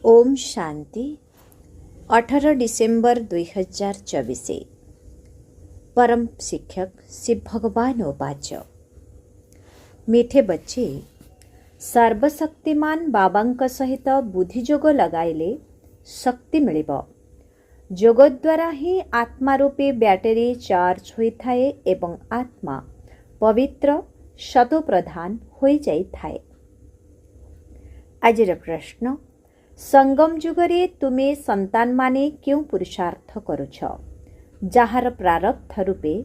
Om Shanti 18 December 2024। परम शिक्षक शिव भगवान उवाच। मीठे बच्चे, सर्वशक्तिमान बाबांक सहित बुद्धिजोग लगाइले शक्ति मिलिब। जोग द्वारा ही आत्मा रूपी बैटेरी चार्ज होइथाए एवं आत्मा पवित्र शतप्रधान होई जाइथाए। आजिर प्रश्न, संगम जुगरे तुमे संतान माने क्यों पुरुषार्थ करुछ, जहार प्रारब्ध रूपे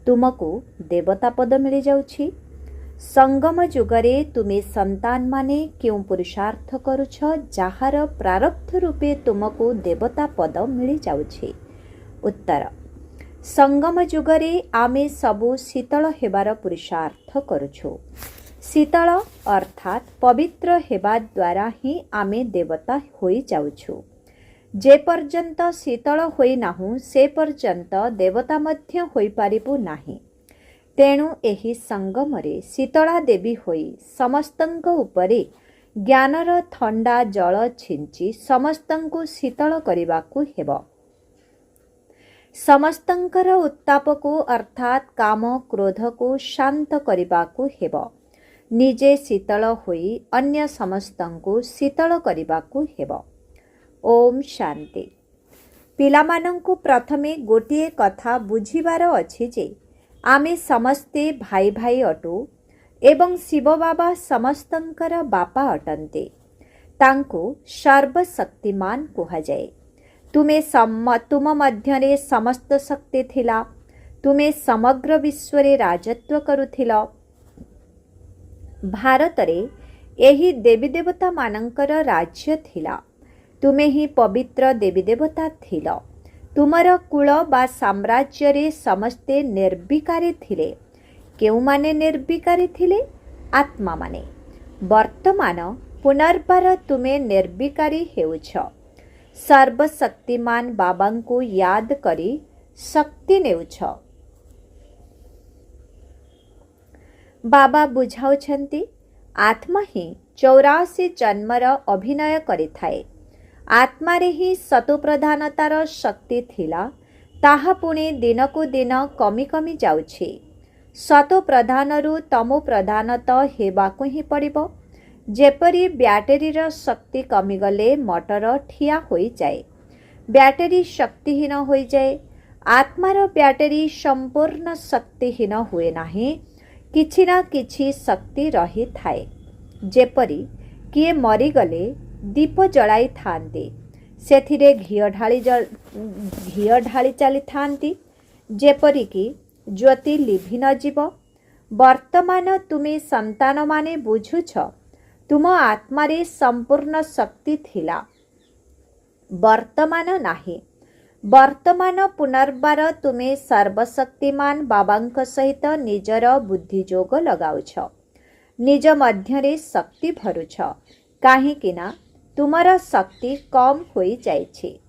तुमको देवता पद मिली जाउछि। संगम जुगरे तुमे संतान माने क्यों पुरुषार्थ करुछ, जहार प्रारब्ध रूपे तुमको देवता पद मिली जाउछि। उत्तर, संगम जुगरे आमे सबु शीतल हेबार पुरुषार्थ करुछु। शीतल अर्थात पवित्र हेबा द्वारा ही आमे देवता होई जाउछु। जे पर्यंत शीतल होई नाहु से पर्यंत देवता मध्य होई पारिबु नाही। तेणु एही संगमरे शीतला देवी होई समस्तंक उपरे ज्ञानर थंडा जल छिंची समस्तंकु शीतल करिबाकु हेबो। समस्तंकर उत्तापको अर्थात काम क्रोधको शांत करिबाकु हेबो। निजे शीतल होई अन्य समस्तंकु शीतल करिबाकु हेबो। ओम शांति। पिलामानंकु प्रथमे गोटिए कथा बुझिबार अछि जे आमे समस्ते भाई भाई अटु एवं शिव बाबा समस्तंकर बापा अटन्ते। तांको सर्वशक्तिमान कुहा जाए। तुम मध्यरे समस्त शक्ति थिला। तुमे समग्र विश्वरे राजत्व करुथिल। भारत रे एही देवी देवता मानंकर राज्य थिला। तुमे ही पवित्र देवी देवता थिल। तुमर कुल बा साम्राज्य रे समस्ते निर्विकारी थिले। केउ माने निर्विकारी थिले? आत्मा माने। वर्तमान पुनर्बार तुमे निर्विकारी हेउछ। सर्वशक्तिमान बाबांको याद करी शक्ति नेउछ। बाबा बुझाउछन्ति, आत्मा ही 84 जन्मर अभिनय करिथाए। आत्मारे ही शतप्रधानतार शक्ति थिला, ताहा पुणे दिनकु दिन कमी कमी जाउछि। शतप्रधानरु तमो प्रधानत हेबाकु ही पड़िबो। जेपरि ब्याटेरीर शक्ति कमिगले मोटर ठिया होई जाए, ब्याटेरी शक्तिहीन होई जाए। आत्मार ब्याटेरी संपूर्ण शक्तिहीन हुए नाही, किछि ना किछि शक्ति रही थाए। जेपरि किए मरीगले दीप जलाई थांती, सेथिरे घिଅ ढाली चली थांती, जेपरि कि ज्योति लिभि न जीव। वर्तमान तुमे संतान माने बुझुछ, तुम आत्मारे संपूर्ण शक्ति थिला, वर्तमान नाही। वर्तमान पुनर्बार तुमे सर्वशक्तिमान बाबांक सहित निजर बुद्धिजोग लगाउछ। निज मध्यरे शक्ति भरुछ, काहीकिना तुमर शक्ति कम होई जाइछि।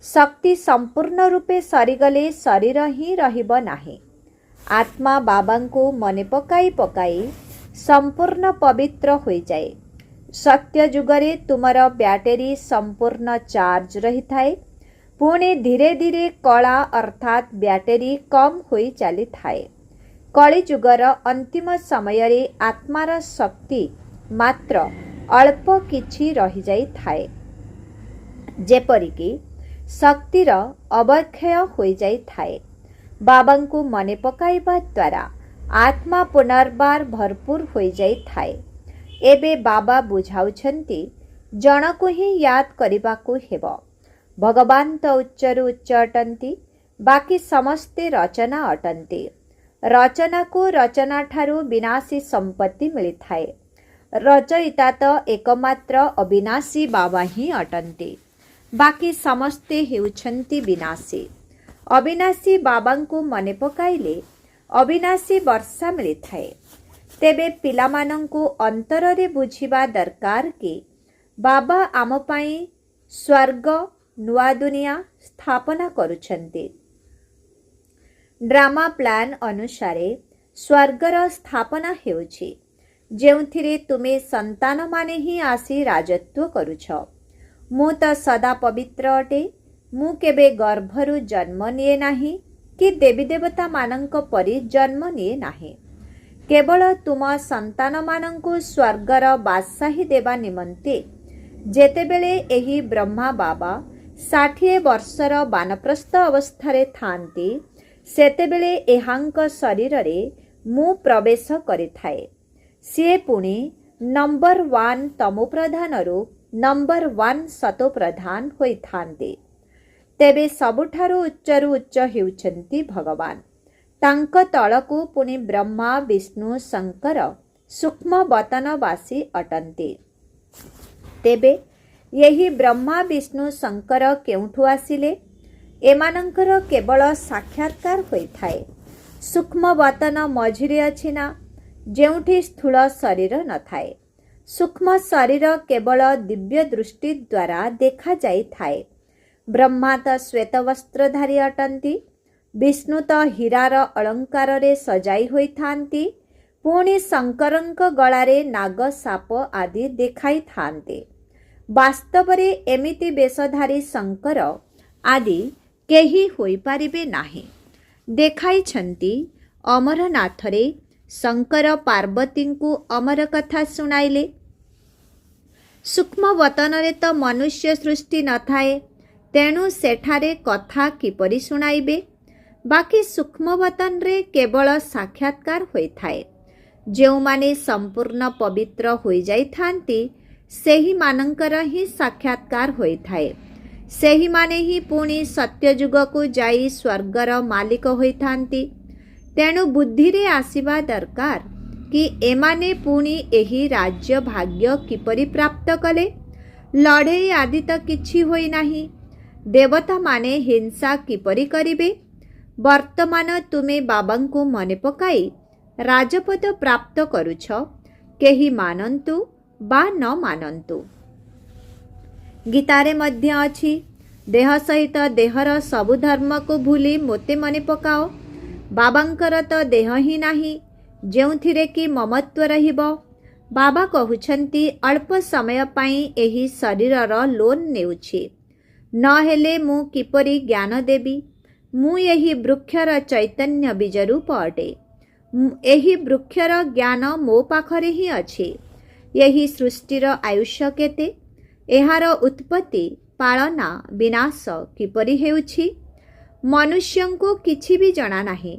शक्ति संपूर्ण रूपे सरीगले शरीर ही रहिब नाही। आत्मा बाबांको मने पकाई पकाई संपूर्ण पवित्र होई जाए। सत्य जुगरे तुमर ब्याटेरी संपूर्ण चार्ज रही थाए। पुणे धीरे धीरे कला अर्थात ब्याटेरी कम होई चली थाए। कली जुगर अंतिम समय रे आत्मार शक्ति मात्र अल्प किछि रही जाई थाए। जेपरिकी शक्तिर अवक्षय होई जाई थाए। बाबांको मने पकाइबा द्वारा आत्मा पुनर्बार भरपूर होई जाई थाए। एबे बाबा बुझाउछन्ति, जनकु ही याद करिबाकु हेबो। भगवान तो उच्चरु उच्च अटन्ति, बाकी समस्ते रचना अटन्ति। रचना को रचना ठारू विनाशी संपत्ति मिली थाए। रचयिता तो एकमात्र अविनाशी बाबा ही अटन्ति, बाकी समस्ते हेउछन्ति विनाशी। अविनाशी बाबांको मने पकाइले अविनाशी वर्षा मिली थाए। तेबे पिलामानंको अंतररे बुझिबा दरकार कि बाबा आम पई स्वर्ग नुआ दुनिया स्थापना करुछन्ति। ड्रामा प्लान अनुसारे स्वर्गर स्थापना हेउछि, जेउथिरे तुमे संतान माने ही आसी राजत्व करुछ। ମୁଁ ତ ସଦା ପବିତ୍ର ଅଟେ। ମୁଁ କେବେ ଗର୍ଭରୁ ଜନ୍ମ ନିଏ ନାହିଁ କି ଦେବୀ ଦେବତାମାନଙ୍କ ପରି ଜନ୍ମ ନିଏ ନାହିଁ। କେବଳ ତୁମ ସନ୍ତାନମାନଙ୍କୁ ସ୍ୱର୍ଗର ବାଦଶାହୀ ଦେବା ନିମନ୍ତେ ଯେତେବେଳେ ଏହି ବ୍ରହ୍ମା ବାବା 60 ବର୍ଷର ବାନପ୍ରସ୍ଥ ଅବସ୍ଥାରେ ଥାଆନ୍ତି, ସେତେବେଳେ ଏହାଙ୍କ ଶରୀରରେ ମୁଁ ପ୍ରବେଶ କରିଥାଏ। ସିଏ ପୁଣି ନମ୍ବର 1 ତମୋପ୍ରଧାନରୁ ନମ୍ବର 1 ସତୋପ୍ରଧାନ ହୋଇଥାନ୍ତି। ତେବେ ସବୁଠାରୁ ଉଚ୍ଚରୁ ଉଚ୍ଚ ହେଉଛନ୍ତି ଭଗବାନ। ତାଙ୍କ ତଳକୁ ପୁଣି ବ୍ରହ୍ମା, ବିଷ୍ଣୁ, ଶଙ୍କର ସୂକ୍ଷ୍ମ ବତନବାସୀ ଅଟନ୍ତି। ତେବେ ଏହି ବ୍ରହ୍ମା, ବିଷ୍ଣୁ, ଶଙ୍କର କେଉଁଠୁ ଆସିଲେ? ଏମାନଙ୍କର କେବଳ ସାକ୍ଷାତକାର ହୋଇଥାଏ। ସୂକ୍ଷ୍ମ ବତନ ମଝିରେ ଅଛି ନା, ଯେଉଁଠି ସ୍ଥୂଳ ଶରୀର ନଥାଏ। ସୂକ୍ଷ୍ମ ଶରୀର କେବଳ ଦିବ୍ୟ ଦୃଷ୍ଟି ଦ୍ୱାରା ଦେଖାଯାଇଥାଏ। ବ୍ରହ୍ମା ତ ଶ୍ୱେତବସ୍ତ୍ରଧାରୀ ଅଟନ୍ତି। ବିଷ୍ଣୁ ତ ହୀରାର ଅଳଙ୍କାରରେ ସଜାଇ ହୋଇଥାନ୍ତି। ପୁଣି ଶଙ୍କରଙ୍କ ଗଳାରେ ନାଗ, ସାପ ଆଦି ଦେଖାଇଥାନ୍ତି। ବାସ୍ତବରେ ଏମିତି ବେଶଧାରୀ ଶଙ୍କର ଆଦି କେହି ହୋଇପାରିବେ ନାହିଁ। ଦେଖାଇଛନ୍ତି ଅମରନାଥରେ ଶଙ୍କର ପାର୍ବତୀଙ୍କୁ ଅମର କଥା ଶୁଣାଇଲେ। ସୂକ୍ଷ୍ମ ବତନରେ ତ ମନୁଷ୍ୟ ସୃଷ୍ଟି ନଥାଏ, ତେଣୁ ସେଠାରେ କଥା କିପରି ଶୁଣାଇବେ? ବାକି ସୂକ୍ଷ୍ମ ବତନରେ କେବଳ ସାକ୍ଷାତକାର ହୋଇଥାଏ। ଯେଉଁମାନେ ସମ୍ପୂର୍ଣ୍ଣ ପବିତ୍ର ହୋଇଯାଇଥାନ୍ତି, ସେହିମାନଙ୍କର ହିଁ ସାକ୍ଷାତକାର ହୋଇଥାଏ। ସେହିମାନେ ହିଁ ପୁଣି ସତ୍ୟଯୁଗକୁ ଯାଇ ସ୍ୱର୍ଗର ମାଲିକ ହୋଇଥାନ୍ତି। ତେଣୁ ବୁଦ୍ଧିରେ ଆସିବା ଦରକାର କି ଏମାନେ ପୁଣି ଏହି ରାଜ୍ୟ ଭାଗ୍ୟ କିପରି ପ୍ରାପ୍ତ କଲେ? ଲଢ଼େଇ ଆଦି ତ କିଛି ହୋଇନାହିଁ। ଦେବତାମାନେ ହିଂସା କିପରି କରିବେ? ବର୍ତ୍ତମାନ ତୁମେ ବାବାଙ୍କୁ ମନେ ପକାଇ ରାଜପଦ ପ୍ରାପ୍ତ କରୁଛ। କେହି ମାନନ୍ତୁ ବା ନ ମାନନ୍ତୁ। ଗୀତାରେ ମଧ୍ୟ ଅଛି, ଦେହ ସହିତ ଦେହର ସବୁ ଧର୍ମକୁ ଭୁଲି ମୋତେ ମନେ ପକାଅ। ବାବାଙ୍କର ତ ଦେହ ହିଁ ନାହିଁ, ଯେଉଁଥିରେ କି ମମତ୍ୱ ରହିବ। ବାବା କହୁଛନ୍ତି, ଅଳ୍ପ ସମୟ ପାଇଁ ଏହି ଶରୀରର ଲୋନ୍ ନେଉଛି, ନହେଲେ ମୁଁ କିପରି ଜ୍ଞାନ ଦେବି? ମୁଁ ଏହି ବୃକ୍ଷର ଚୈତନ୍ୟ ବୀଜ ରୂପ ଅଟେ। ଏହି ବୃକ୍ଷର ଜ୍ଞାନ ମୋ ପାଖରେ ହିଁ ଅଛି। ଏହି ସୃଷ୍ଟିର ଆୟୁଷ୍ୟ କେତେ? ଏହାର ଉତ୍ପତ୍ତି, ପାଳନା, ବିନାଶ କିପରି ହେଉଛି? ମନୁଷ୍ୟଙ୍କୁ କିଛି ବି ଜଣା ନାହିଁ।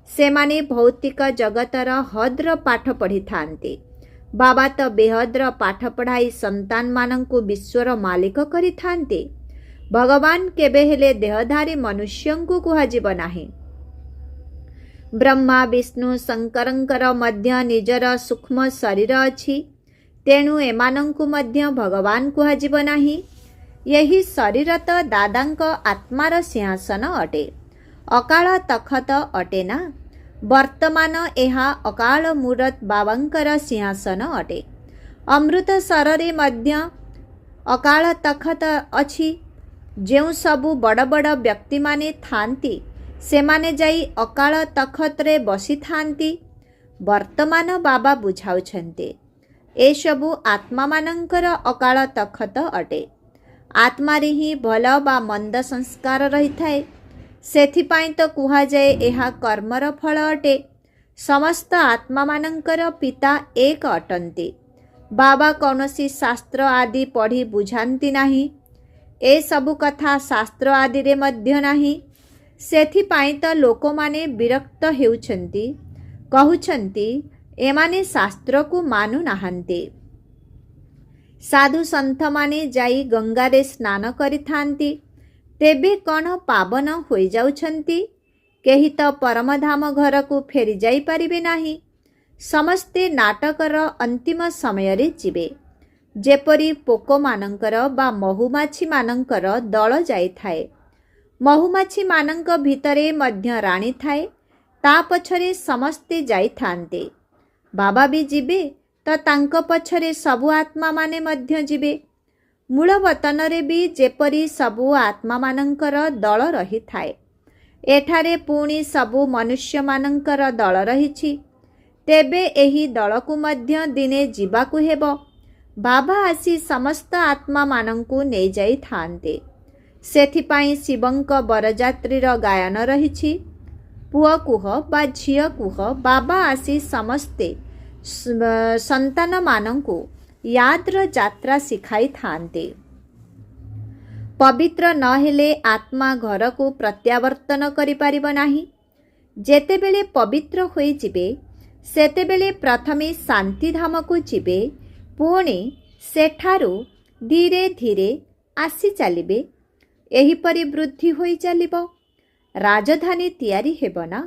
ସେମାନେ ଭୌତିକ ଜଗତର ହଦ୍ର ପାଠ ପଢ଼ିଥାନ୍ତି। ବାବା ତ ବେହଦ୍ର ପାଠ ପଢ଼ାଇ ସନ୍ତାନମାନଙ୍କୁ ବିଶ୍ୱର ମାଲିକ କରିଥାନ୍ତି। ଭଗବାନ କେବେ ହେଲେ ଦେହଧାରୀ ମନୁଷ୍ୟଙ୍କୁ କୁହାଯିବ ନାହିଁ। ବ୍ରହ୍ମା, ବିଷ୍ଣୁ, ଶଙ୍କରଙ୍କର ମଧ୍ୟ ନିଜର ସୂକ୍ଷ୍ମ ଶରୀର ଅଛି। ତେଣୁ ଏମାନଙ୍କୁ ମଧ୍ୟ ଭଗବାନ କୁହାଯିବ ନାହିଁ। ଏହି ଶରୀର ତ ଦାଦାଙ୍କ ଆତ୍ମାର ସିଂହାସନ ଅଟେ, ଅକାଳ ତଖତ ଅଟେ ନା। ବର୍ତ୍ତମାନ ଏହା ଅକାଳ ମୂରତ ବାବାଙ୍କର ସିଂହାସନ ଅଟେ। ଅମୃତସରରେ ମଧ୍ୟ ଅକାଳ ତଖତ ଅଛି। ଯେଉଁ ସବୁ ବଡ଼ ବଡ଼ ବ୍ୟକ୍ତିମାନେ ଥାନ୍ତି, ସେମାନେ ଯାଇ ଅକାଳ ତଖତରେ ବସିଥାନ୍ତି। ବର୍ତ୍ତମାନ ବାବା ବୁଝାଉଛନ୍ତି, ଏସବୁ ଆତ୍ମାମାନଙ୍କର ଅକାଳ ତଖତ ଅଟେ। ଆତ୍ମାରେ ହିଁ ଭଲ ବା ମନ୍ଦ ସଂସ୍କାର ରହିଥାଏ। ସେଥିପାଇଁ ତ କୁହାଯାଏ ଏହା କର୍ମର ଫଳ ଅଟେ। ସମସ୍ତ ଆତ୍ମାମାନଙ୍କର ପିତା ଏକ ଅଟନ୍ତି। ବାବା କୌଣସି ଶାସ୍ତ୍ର ଆଦି ପଢ଼ି ବୁଝାନ୍ତି ନାହିଁ। ଏସବୁ କଥା ଶାସ୍ତ୍ର ଆଦିରେ ମଧ୍ୟ ନାହିଁ। ସେଥିପାଇଁ ତ ଲୋକମାନେ ବିରକ୍ତ ହେଉଛନ୍ତି, କହୁଛନ୍ତି ଏମାନେ ଶାସ୍ତ୍ରକୁ ମାନୁନାହାନ୍ତି। ସାଧୁ ସନ୍ଥମାନେ ଯାଇ ଗଙ୍ଗାରେ ସ୍ନାନ କରିଥାନ୍ତି, ତେବେ କ'ଣ ପାବନ ହୋଇଯାଉଛନ୍ତି? କେହି ତ ପରମଧାମ ଘରକୁ ଫେରି ଯାଇପାରିବେ ନାହିଁ। ସମସ୍ତେ ନାଟକର ଅନ୍ତିମ ସମୟରେ ଯିବେ। ଯେପରି ପୋକମାନଙ୍କର ବା ମହୁମାଛିମାନଙ୍କର ଦଳ ଯାଇଥାଏ। ମହୁମାଛିମାନଙ୍କ ଭିତରେ ମଧ୍ୟ ରାଣୀ ଥାଏ। ତା ପଛରେ ସମସ୍ତେ ଯାଇଥାନ୍ତି। ବାବା ବି ଯିବେ ତ ତାଙ୍କ ପଛରେ ସବୁ ଆତ୍ମାମାନେ ମଧ୍ୟ ଯିବେ। ମୂଳ ବତନରେ ବି ଯେପରି ସବୁ ଆତ୍ମାମାନଙ୍କର ଦଳ ରହିଥାଏ, ଏଠାରେ ପୁଣି ସବୁ ମନୁଷ୍ୟମାନଙ୍କର ଦଳ ରହିଛି। ତେବେ ଏହି ଦଳକୁ ମଧ୍ୟ ଦିନେ ଯିବାକୁ ହେବ। ବାବା ଆସି ସମସ୍ତ ଆତ୍ମାମାନଙ୍କୁ ନେଇଯାଇଥାନ୍ତେ। ସେଥିପାଇଁ ଶିବଙ୍କ ବରଯାତ୍ରୀର ଗାୟନ ରହିଛି। ପୁଅ କୁହ ବା ଝିଅ କୁହ, ବାବା ଆସି ସମସ୍ତେ ସନ୍ତାନମାନଙ୍କୁ ୟାଦ୍ର ଯାତ୍ରା ଶିଖାଇଥାନ୍ତେ। ପବିତ୍ର ନ ହେଲେ ଆତ୍ମା ଘରକୁ ପ୍ରତ୍ୟାବର୍ତ୍ତନ କରିପାରିବ ନାହିଁ। ଯେତେବେଳେ ପବିତ୍ର ହୋଇଯିବେ ସେତେବେଳେ ପ୍ରଥମେ ଶାନ୍ତିଧାମକୁ ଯିବେ, ପୁଣି ସେଠାରୁ ଧୀରେ ଧୀରେ ଆସି ଚାଲିବେ। ଏହିପରି ବୃଦ୍ଧି ହୋଇ ଚାଲିବ। ରାଜଧାନୀ ତିଆରି ହେବ ନା,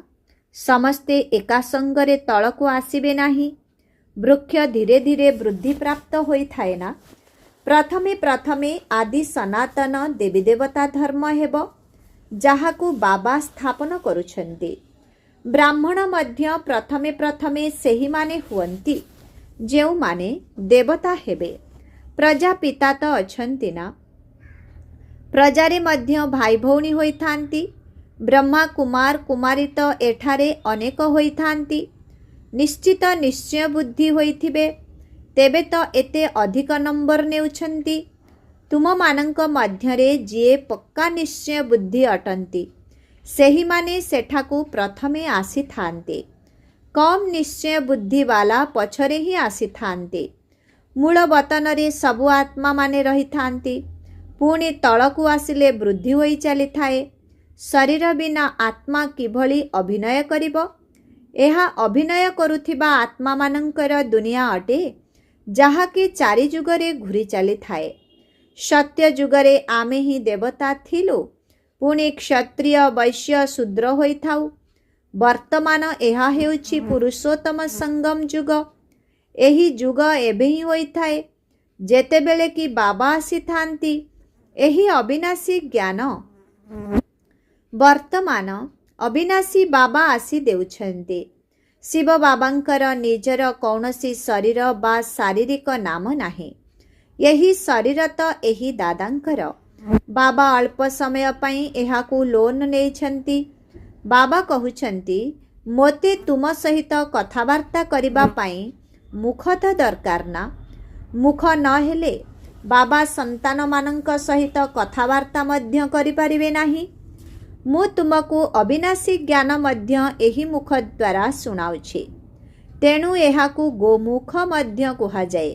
ସମସ୍ତେ ଏକା ସଙ୍ଗରେ ତଳକୁ ଆସିବେ ନାହିଁ। ବୃକ୍ଷ ଧୀରେ ଧୀରେ ବୃଦ୍ଧି ପ୍ରାପ୍ତ ହୋଇଥାଏ ନା। ପ୍ରଥମେ ପ୍ରଥମେ ଆଦି ସନାତନ ଦେବୀ ଦେବତା ଧର୍ମ ହେବ, ଯାହାକୁ ବାବା ସ୍ଥାପନ କରୁଛନ୍ତି। ବ୍ରାହ୍ମଣ ମଧ୍ୟ ପ୍ରଥମେ ପ୍ରଥମେ ସେହିମାନେ ହୁଅନ୍ତି ଯେଉଁମାନେ ଦେବତା ହେବେ। ପ୍ରଜାପିତା ତ ଅଛନ୍ତି ନା, ପ୍ରଜାରେ ମଧ୍ୟ ଭାଇ ଭଉଣୀ ହୋଇଥାନ୍ତି। ବ୍ରହ୍ମା କୁମାର କୁମାରୀ ତ ଏଠାରେ ଅନେକ ହୋଇଥାନ୍ତି। ନିଶ୍ଚିତ ନିଶ୍ଚୟ ବୁଦ୍ଧି ହୋଇଥିବେ, ତେବେ ତ ଏତେ ଅଧିକ ନମ୍ବର ନେଉଛନ୍ତି। ତୁମମାନଙ୍କ ମଧ୍ୟରେ ଯିଏ ପକ୍କା ନିଶ୍ଚୟ ବୁଦ୍ଧି ଅଟନ୍ତି, ସେହିମାନେ ସେଠାକୁ ପ୍ରଥମେ ଆସିଥାନ୍ତେ। କମ୍ ନିଶ୍ଚୟ ବୁଦ୍ଧିବାଲା ପଛରେ ହିଁ ଆସିଥାନ୍ତେ। ମୂଳ ବତନରେ ସବୁ ଆତ୍ମାମାନେ ରହିଥାନ୍ତି। ପୁଣି ତଳକୁ ଆସିଲେ ବୃଦ୍ଧି ହୋଇ ଚାଲିଥାଏ। ଶରୀର ବିନା ଆତ୍ମା କିଭଳି ଅଭିନୟ କରିବ? ଏହା ଅଭିନୟ କରୁଥିବା ଆତ୍ମାମାନଙ୍କର ଦୁନିଆ ଅଟେ, ଯାହାକି ଚାରି ଯୁଗରେ ଘୂରି ଚାଲିଥାଏ। ସତ୍ୟ ଯୁଗରେ ଆମେ ହିଁ ଦେବତା ଥିଲୁ, ପୁଣି କ୍ଷତ୍ରିୟ ବୈଶ୍ୟ ଶୂଦ୍ର ହୋଇଥାଉ। ବର୍ତ୍ତମାନ ଏହା ହେଉଛି ପୁରୁଷୋତ୍ତମ ସଙ୍ଗମ ଯୁଗ। ଏହି ଯୁଗ ଏବେ ହିଁ ହୋଇଥାଏ, ଯେତେବେଳେ କି ବାବା ଆସିଥାନ୍ତି। ଏହି ଅବିନାଶୀ ଜ୍ଞାନ ବର୍ତ୍ତମାନ ଅବିନାଶୀ ବାବା ଆସି ଦେଉଛନ୍ତି। ଶିବ ବାବାଙ୍କର ନିଜର କୌଣସି ଶରୀର ବା ଶାରୀରିକ ନାମ ନାହିଁ। ଏହି ଶରୀର ତ ଏହି ଦାଦାଙ୍କର। ବାବା ଅଳ୍ପ ସମୟ ପାଇଁ ଏହାକୁ ଲୋନ୍ ନେଇଛନ୍ତି। ବାବା କହୁଛନ୍ତି, ମୋତେ ତୁମ ସହିତ କଥାବାର୍ତ୍ତା କରିବା ପାଇଁ ମୁଖ ତ ଦରକାର ନା। ମୁଖ ନ ହେଲେ ବାବା ସନ୍ତାନମାନଙ୍କ ସହିତ କଥାବାର୍ତ୍ତା ମଧ୍ୟ କରିପାରିବେ ନାହିଁ। ମୁଁ ତୁମକୁ ଅବିନାଶୀ ଜ୍ଞାନ ମଧ୍ୟ ଏହି ମୁଖ ଦ୍ୱାରା ଶୁଣାଉଛି। ତେଣୁ ଏହାକୁ ଗୋମୁଖ ମଧ୍ୟ କୁହାଯାଏ।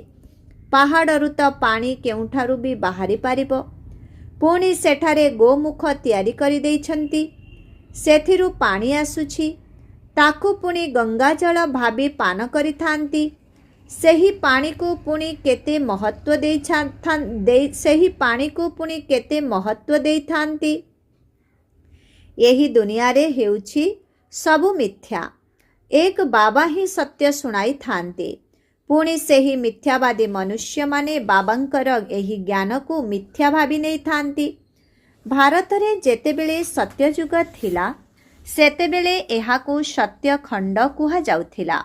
ପାହାଡ଼ରୁ ତ ପାଣି କେଉଁଠାରୁ ବି ବାହାରି ପାରିବ। ପୁଣି ସେଠାରେ ଗୋମୁଖ ତିଆରି କରିଦେଇଛନ୍ତି। ସେଥିରୁ ପାଣି ଆସୁଛି, ତାକୁ ପୁଣି ଗଙ୍ଗାଜଳ ଭାବି ପାନ କରିଥାନ୍ତି। ସେହି ପାଣିକୁ ପୁଣି କେତେ ମହତ୍ତ୍ୱ ଦେଇଥାନ୍ତି। ଏହି ଦୁନିଆରେ ହେଉଛି ସବୁ ମିଥ୍ୟା। ଏକ ବାବା ହିଁ ସତ୍ୟ ଶୁଣାଇଥାନ୍ତି। ପୁଣି ସେହି ମିଥ୍ୟାବାଦୀ ମନୁଷ୍ୟମାନେ ବାବାଙ୍କର ଏହି ଜ୍ଞାନକୁ ମିଥ୍ୟା ଭାବି ନେଇଥାନ୍ତି। ଭାରତରେ ଯେତେବେଳେ ସତ୍ୟଯୁଗ ଥିଲା, ସେତେବେଳେ ଏହାକୁ ସତ୍ୟଖଣ୍ଡ କୁହାଯାଉଥିଲା।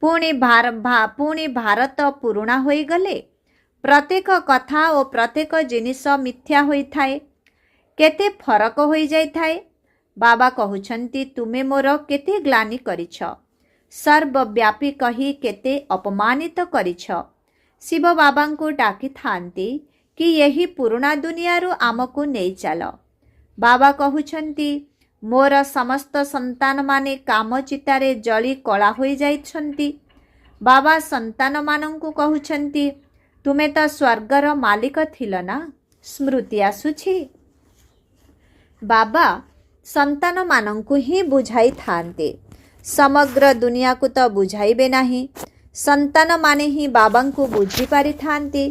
ପୁଣି ଭାରତ ପୁରୁଣା ହୋଇଗଲେ ପ୍ରତ୍ୟେକ କଥା ଓ ପ୍ରତ୍ୟେକ ଜିନିଷ ମିଥ୍ୟା ହୋଇଥାଏ। କେତେ ଫରକ ହୋଇଯାଇଥାଏ। ବାବା କହୁଛନ୍ତି, ତୁମେ ମୋର କେତେ ଗ୍ଲାନି କରିଛ, ସର୍ବବ୍ୟାପୀ କହି କେତେ ଅପମାନିତ କରିଛ। ଶିବ ବାବାଙ୍କୁ ଡାକିଥାନ୍ତି କି ଏହି ପୁରୁଣା ଦୁନିଆରୁ ଆମକୁ ନେଇ ଚାଲ। ବାବା କହୁଛନ୍ତି, ମୋର ସମସ୍ତ ସନ୍ତାନମାନେ କାମ ଚିତାରେ ଜଳି କଳା ହୋଇଯାଇଛନ୍ତି। ବାବା ସନ୍ତାନମାନଙ୍କୁ କହୁଛନ୍ତି, ତୁମେ ତ ସ୍ୱର୍ଗର ମାଲିକ ଥିଲ ନା, ସ୍ମୃତି ଆସୁଛି? ବାବା ସନ୍ତାନମାନଙ୍କୁ ହିଁ ବୁଝାଇଥାନ୍ତି। ସମଗ୍ର ଦୁନିଆକୁ ତ ବୁଝାଇବେ ନାହିଁ। ସନ୍ତାନମାନେ ହିଁ ବାବାଙ୍କୁ ବୁଝିପାରିଥାନ୍ତି।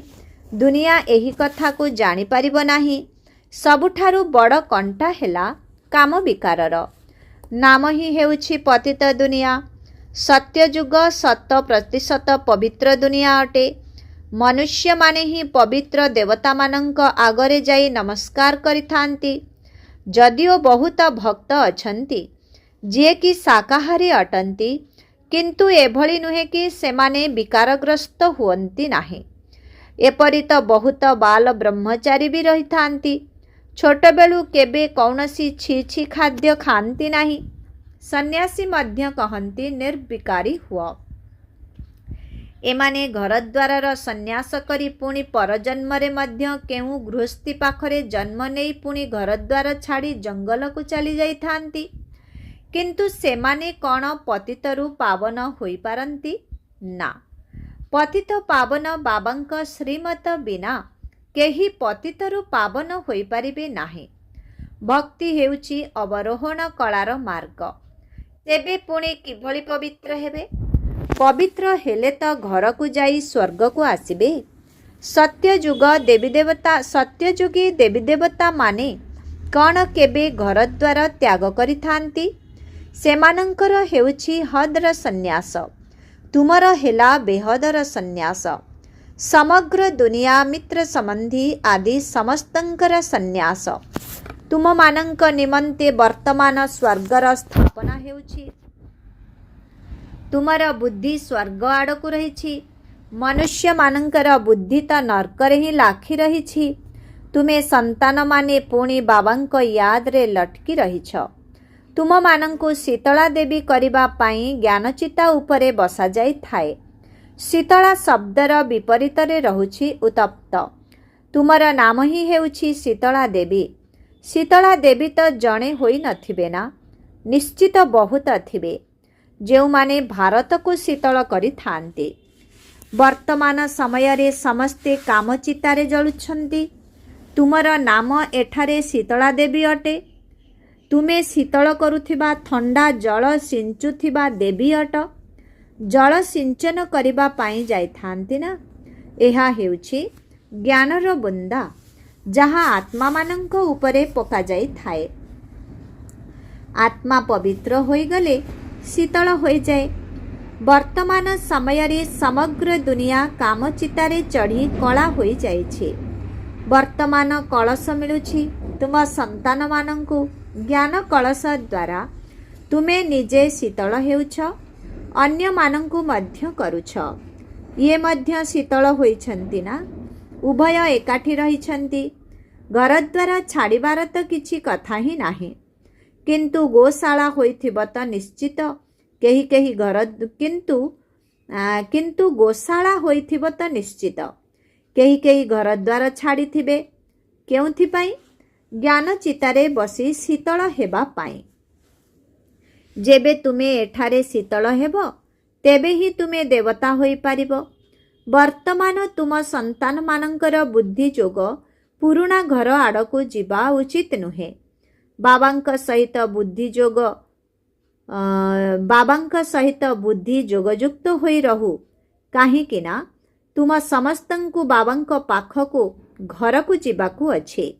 ଦୁନିଆ ଏହି କଥାକୁ ଜାଣିପାରିବ ନାହିଁ। ସବୁଠାରୁ ବଡ଼ କଣ୍ଟା ହେଲା କାମ ବିକାରର। ନାମ ହିଁ ହେଉଛି ପତିତ ଦୁନିଆ। ସତ୍ୟଯୁଗ 100% ପବିତ୍ର ଦୁନିଆ ଅଟେ। ମନୁଷ୍ୟମାନେ ହିଁ ପବିତ୍ର ଦେବତାମାନଙ୍କ ଆଗରେ ଯାଇ ନମସ୍କାର କରିଥାନ୍ତି। ଯଦିଓ ବହୁତ ଭକ୍ତ ଅଛନ୍ତି ଯିଏକି ଶାକାହାରୀ ଅଟନ୍ତି, କିନ୍ତୁ ଏଭଳି ନୁହେଁ କି ସେମାନେ ବିକାରଗ୍ରସ୍ତ ହୁଅନ୍ତି ନାହିଁ। ଏପରି ତ ବହୁତ ବାଲ ବ୍ରହ୍ମଚାରୀ ବି ରହିଥାନ୍ତି। ଛୋଟବେଳୁ କେବେ କୌଣସି ଛି ଖାଦ୍ୟ ଖାଆନ୍ତି ନାହିଁ। ସନ୍ନ୍ୟାସୀ ମଧ୍ୟ କହନ୍ତି ନିର୍ବିକାରୀ ହୁଅ। एमाने घरद्वार सन्यास करी पुणी परजन्मरे मध्य केउ गृहस्थी पाखरे जन्म नहीं पुणी घरद्वार छाड़ी जंगल को चली जाइथांती। किंतु सेमाने कौन पतितरु पावन होई पारंती ना। पतित पावन बाबांक श्रीमत बिना केही पतितरु पावन होई पारिबे नाही। भक्ति हेउची अवरोहण कलार मार्ग। तेबे पुणे किभଳି पवित्र हेबे? पवित्र हेले तो घर को जाई स्वर्ग को आसिबे। सत्ययुग सत्ययुगी देवी देवता माने कौन केबे घर द्वार त्याग करिथांती? सेमानंकर हेउची हदर सन्यास, तुमर हेला बेहदर सन्यास। समग्र दुनिया मित्र संबंधी आदि समस्तंकर सन्यास। तुम मानंक निमंते वर्तमान स्वर्गर स्थापना हेउची। तुमर बुद्धि स्वर्ग आड़क रही। मनुष्य मानंकर बुद्धि तो नरकरे ही लाखी रही। तुमे संतान माने पुणी बाबांक याद रे लटकी रहीछ। तुम मानंकु शीतला देवी करिबा पाई ज्ञानचिता उपरे बसा जाई थाए। शीतला शब्दर विपरीत रे रहुछि उत्तप्त। तुमर नाम ही हेउछि शीतला देवी। शीतला देवी तो जणे होई नथिबे ना, निश्चित बहुत थिबे जो माने भारत को शीतल करि थांते। वर्तमान समय रे समस्ते कामचितारे जलुछंती। तुमर नाम एठारे शीतला देवी अटे। तुमे शीतल करुथिबा ठंडा जल सिंचुथिबा देवी अट। जल सिंचन करिबा पाई जाई थांती ना। एहा हेउछि ज्ञानर बुंदा जहा आत्मा मानंक उपरे पका जाई थाए। आत्मा पवित्र होई गले शीतल होई जाए। वर्तमान समय रे समग्र दुनिया कामचितारे चढ़ी कला होई जाइछे। वर्तमान कलश मिलुछि तुम संतान मानंकु। ज्ञान कलश द्वारा तुमे निजे शीतल हेउछ, अन्य मानंकु मध्य करुछ। ये मध्य शीतल होइछंती ना। उभय एकाठी रहिछंती। घर द्वारा छाड़ीबार तो किछि कथा ही नाही। किंतु गोशाला होइथिब त निश्चित केही केही घर किंतु गोशाला होइथिब त निश्चित केही केही घर द्वार छाड़ीथिबे। केउथि पाई? ज्ञान चितारे बसी शीतल हेबा पाई। जेबे तुमे एठारे शीतल हेबो तेबे ही तुमे देवता होई पारिबो। वर्तमान तुम संतान मानंकर बुद्धि जोग पुरुणा घर आड़कू जीवा उचित नुहे। बाबांक सहित बुद्धि जोगयुक्त होई रहू। काहींकि ना तुम समस्तंकु बाबांक पाखकु घर को जीवाकू अच्छे।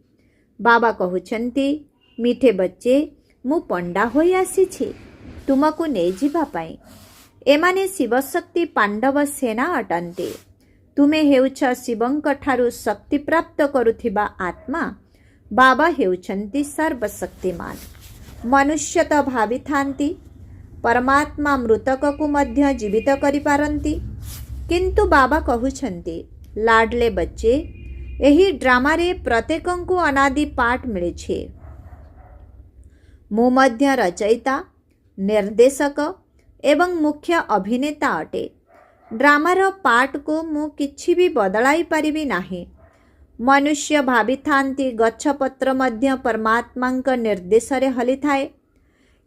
बाबा कहउछंती, मीठे बच्चे मु पंडा होई आसीछि तुमको नहीं जीवा पाई। एमाने शिवशक्ति पांडव सेना अटंते। तुमे हेउछ शिवंक ठारू शक्ति प्राप्त करुथिबा आत्मा। बाबा हेउछंती सर्वशक्तिमान। मनुष्य तो भावी थांती परमात्मा मृतक को मध्य जीवित करि पारंती। किंतु बाबा कहउछंती, लाडले बच्चे एही ड्रामा रे प्रत्येकंकु अनादि पाठ मिलेछे। मु मध्य रचयिता, निर्देशक एवं मुख्य अभिनेता अटे। ड्रामार पाठ को मु किछि भी बदलाई पारिबी नाही। मनुष्य भावी थांती गच्छपत्र मध्य परमात्मांक निर्देश रे हली थाए।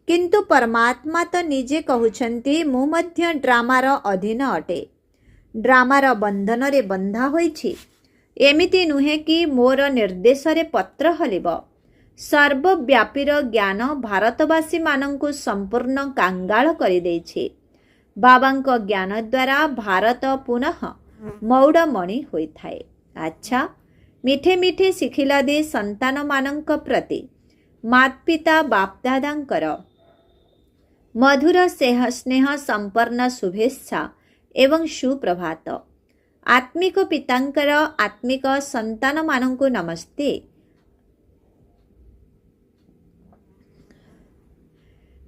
किंतु परमात्मा तो निजे कहउछंती मु मध्य ड्रामार अधीन अटे। ड्रामार बंधन रे बंधा होइछि। एमिति नुहे कि मोर निर्देश रे पत्र हलिब। सर्वव्यापीर ज्ञान भारतवासी मानंकु संपूर्ण कांगाल करि देइछि। बाबांक ज्ञान द्वारा भारत पुनः मौड़मणि होई थाए। अच्छा, मीठे मीठे शिखिला दे संतान मानंक प्रति मात पिता बापदादांकर मधुर स्नेह संपन्न शुभेच्छा एवं सुप्रभात। आत्मिक पितांकर आत्मिक संतान मानंकु नमस्ते।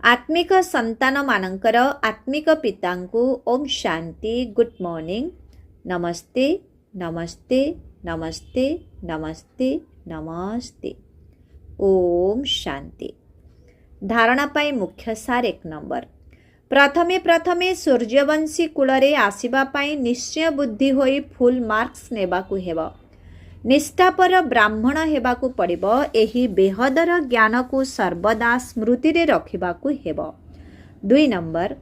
आत्मिक संतान मानंकर आत्मिक पितांकु ओम शांति। Good morning. नमस्ते नमस्ते नमस्ते नमस्ते नमस्ते। ओम शांति। धारणा पाई मुख्य सार 1 नंबर। प्रथमे प्रथमे सूर्यवंशी कूलरे आसिबा पाई निश्चय बुद्धि होई फुल मार्क्स नेबाकु हेब। निष्ठापर ब्राह्मण हेबाकु पड़िब। एही बेहदर ज्ञान को सर्वदा स्मृति रे रखिबाकु हेब। 2 नंबर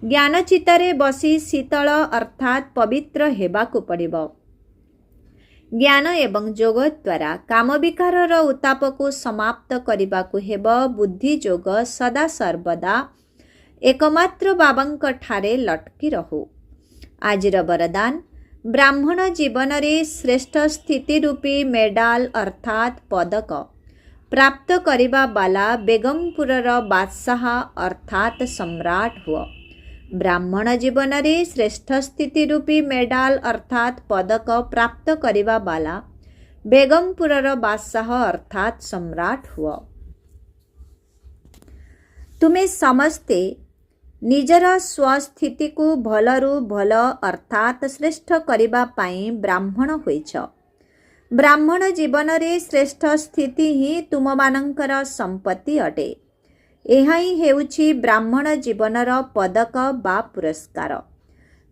ज्ञान चित्तरे बसी शीतल अर्थात पवित्र हेबाकु पड़िब। ज्ञान एवं जोग द्वारा काम विकारर उताप को समाप्त करिबाकु हेब। बुद्धि जोग सदा सर्वदा एकमात्र बाबांक ठारे लटकी रहू। आजिर वरदान ब्राह्मण जीवन रे श्रेष्ठ स्थिति रूपी मेडाल अर्थात पदक प्राप्त करिबा बाला बेगमपुरर बादशाह अर्थात सम्राट हुआ। ब्राह्मण जीवन रे श्रेष्ठ स्थिति रूपी मेडाल अर्थात पदक प्राप्त करिबा बाला बेगमपुरर बादशाह अर्थात सम्राट हुआ। तुमे समस्ते निजर स्वस्थिति को भलरु भल अर्थात श्रेष्ठ करिबा पाई ब्राह्मण होइछ। ब्राह्मण जीवन रे श्रेष्ठ स्थिति ही तुम मानंकर संपत्ति अटे। एहा ही हेउछि ब्राह्मण जीवनर पदक बा पुरस्कार।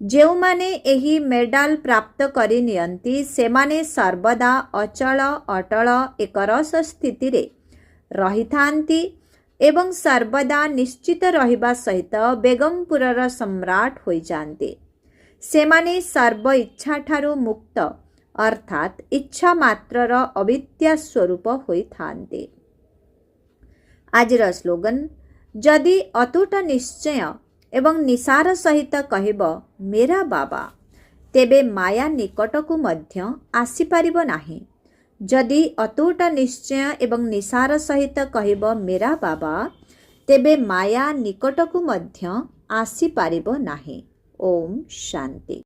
जेउ माने एही मेडाल प्राप्त करि नियंती सेमाने सर्वदा अचल अटल एकरस स्थिति रे रहिथांती एवं सर्वदा निश्चित रहिबा सहित बेगमपुरर सम्राट होई जाते। सेमाने सर्व इच्छा ठारू मुक्त अर्थात इच्छा मात्रर अविद्या स्वरूप होई थांते। आजिर स्लोगन जदि अतुट निश्चय एवं निसार सहित कहिब मेरा बाबा तेबे माया निकटकु मध्य आसी पारिब नाही। जदि अतुट निश्चय एवं निसार सहित कहिब मेरा बाबा तेबे माया निकटकु मध्य आसी पारिब नाही। ओम शांति।